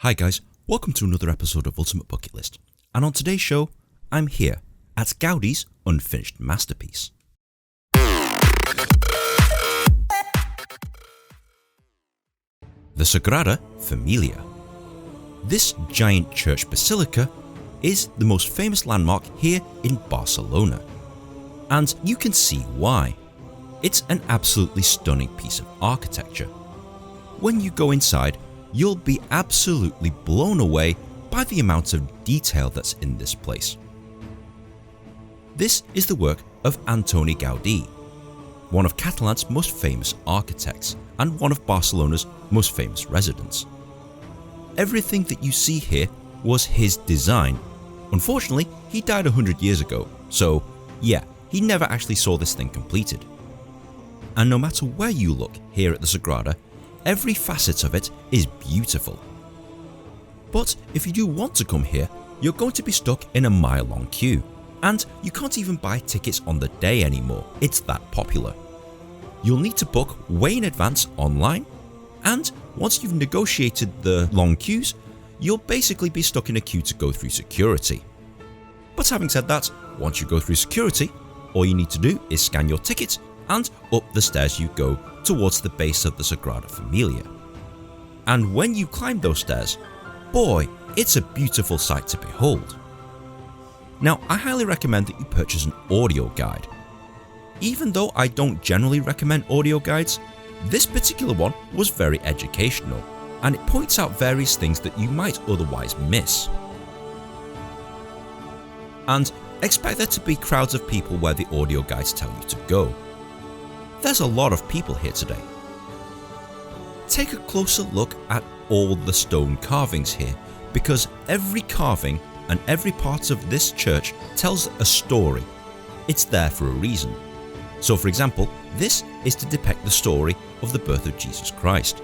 Hi guys, welcome to another episode of Ultimate Bucket List, and on today's show, I'm here at Gaudi's unfinished masterpiece. The Sagrada Familia. This giant church basilica is the most famous landmark here in Barcelona, and you can see why. It's an absolutely stunning piece of architecture. When you go inside, you'll be absolutely blown away by the amount of detail that's in this place. This is the work of Antoni Gaudi, one of Catalan's most famous architects and one of Barcelona's most famous residents. Everything that you see here was his design. Unfortunately, he died 100 years ago, so yeah, he never actually saw this thing completed. And no matter where you look here at the Sagrada, every facet of it is beautiful. But if you do want to come here, you're going to be stuck in a mile-long queue, and you can't even buy tickets on the day anymore, it's that popular. You'll need to book way in advance online, and once you've negotiated the long queues, you'll basically be stuck in a queue to go through security. But having said that, once you go through security, all you need to do is scan your ticket and up the stairs you go towards the base of the Sagrada Familia. And when you climb those stairs, boy, it's a beautiful sight to behold. Now, I highly recommend that you purchase an audio guide. Even though I don't generally recommend audio guides, this particular one was very educational, and it points out various things that you might otherwise miss. And expect there to be crowds of people where the audio guides tell you to go. There's a lot of people here today. Take a closer look at all the stone carvings here, because every carving and every part of this church tells a story. It's there for a reason. So for example, this is to depict the story of the birth of Jesus Christ.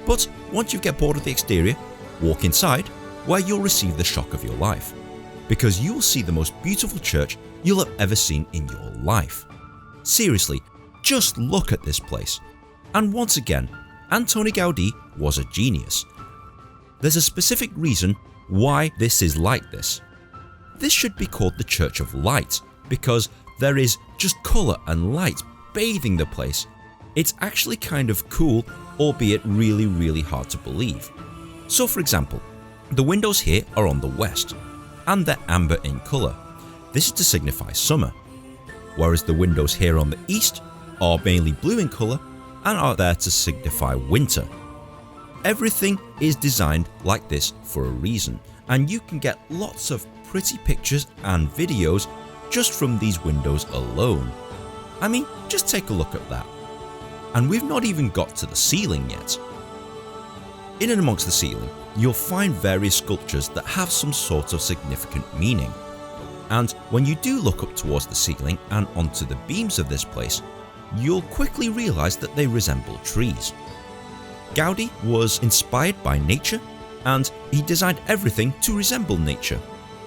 But once you get bored of the exterior, walk inside where you'll receive the shock of your life, because you'll see the most beautiful church you'll have ever seen in your life. Seriously, just look at this place. And once again, Antoni Gaudi was a genius. There's a specific reason why this is like this. This should be called the Church of Light, because there is just colour and light bathing the place. It's actually kind of cool, albeit really hard to believe. So for example, the windows here are on the west, and they're amber in colour. This is to signify summer. Whereas the windows here on the east are mainly blue in colour and are there to signify winter. Everything is designed like this for a reason, and you can get lots of pretty pictures and videos just from these windows alone. I mean, just take a look at that. And we've not even got to the ceiling yet. In and amongst the ceiling, you'll find various sculptures that have some sort of significant meaning. And when you do look up towards the ceiling and onto the beams of this place, you'll quickly realise that they resemble trees. Gaudi was inspired by nature, and he designed everything to resemble nature.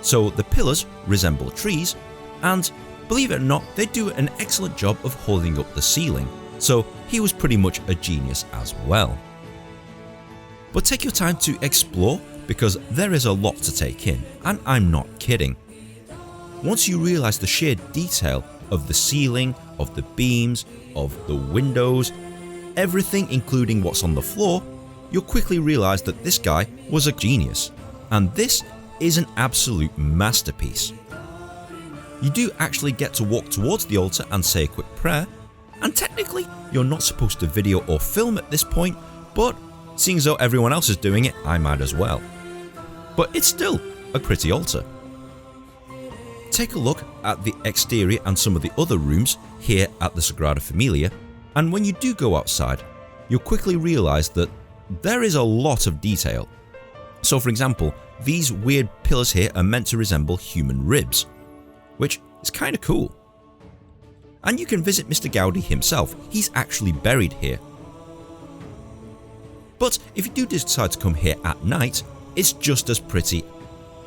So the pillars resemble trees, and believe it or not, they do an excellent job of holding up the ceiling, so he was pretty much a genius as well. But take your time to explore, because there is a lot to take in, and I'm not kidding. Once you realise the sheer detail of the ceiling, of the beams, of the windows, everything including what's on the floor, you'll quickly realise that this guy was a genius, and this is an absolute masterpiece. You do actually get to walk towards the altar and say a quick prayer, and technically you're not supposed to video or film at this point, but seeing as though everyone else is doing it, I might as well. But it's still a pretty altar. Take a look at the exterior and some of the other rooms here at the Sagrada Familia, and when you do go outside, you'll quickly realise that there is a lot of detail. So for example, these weird pillars here are meant to resemble human ribs, which is kinda cool. And you can visit Mr. Gaudi himself, he's actually buried here. But if you do decide to come here at night, it's just as pretty.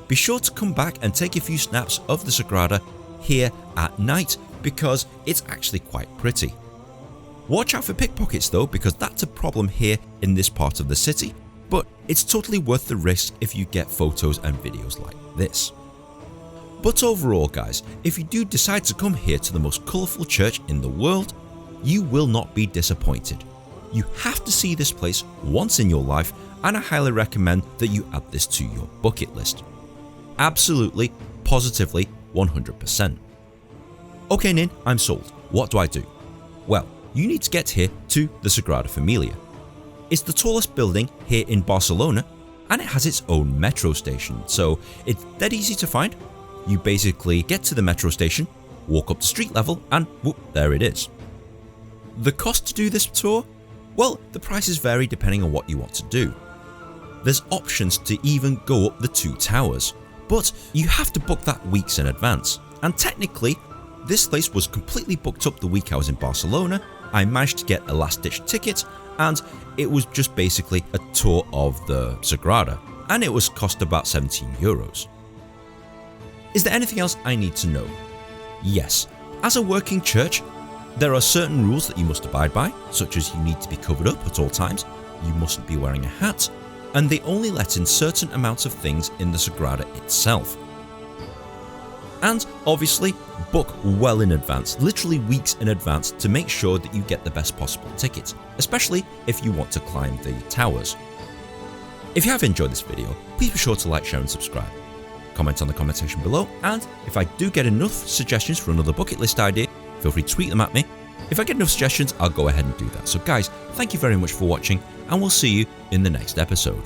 Be sure to come back and take a few snaps of the Sagrada here at night, because it's actually quite pretty. Watch out for pickpockets though, because that's a problem here in this part of the city, but it's totally worth the risk if you get photos and videos like this. But overall guys, if you do decide to come here to the most colourful church in the world, you will not be disappointed. You have to see this place once in your life, and I highly recommend that you add this to your bucket list. Absolutely, positively, 100%. Okay Ninh, I'm sold. What do I do? Well, you need to get here to the Sagrada Familia. It's the tallest building here in Barcelona, and it has its own metro station, so it's dead easy to find. You basically get to the metro station, walk up to street level, and whoop, there it is. The cost to do this tour? Well, the prices vary depending on what you want to do. There's options to even go up the 2 towers, but you have to book that weeks in advance, and technically, this place was completely booked up the week I was in Barcelona. I managed to get a last-ditch ticket, and it was just basically a tour of the Sagrada, and it was cost about €17. Is there anything else I need to know? Yes, as a working church, there are certain rules that you must abide by, such as you need to be covered up at all times, you mustn't be wearing a hat, and they only let in certain amounts of things in the Sagrada itself. And obviously, book well in advance, literally weeks in advance, to make sure that you get the best possible ticket, especially if you want to climb the towers. If you have enjoyed this video, please be sure to like, share and subscribe. Comment on the comment section below, and if I do get enough suggestions for another bucket list idea, feel free to tweet them at me. If I get enough suggestions, I'll go ahead and do that. So guys, thank you very much for watching, and we'll see you in the next episode.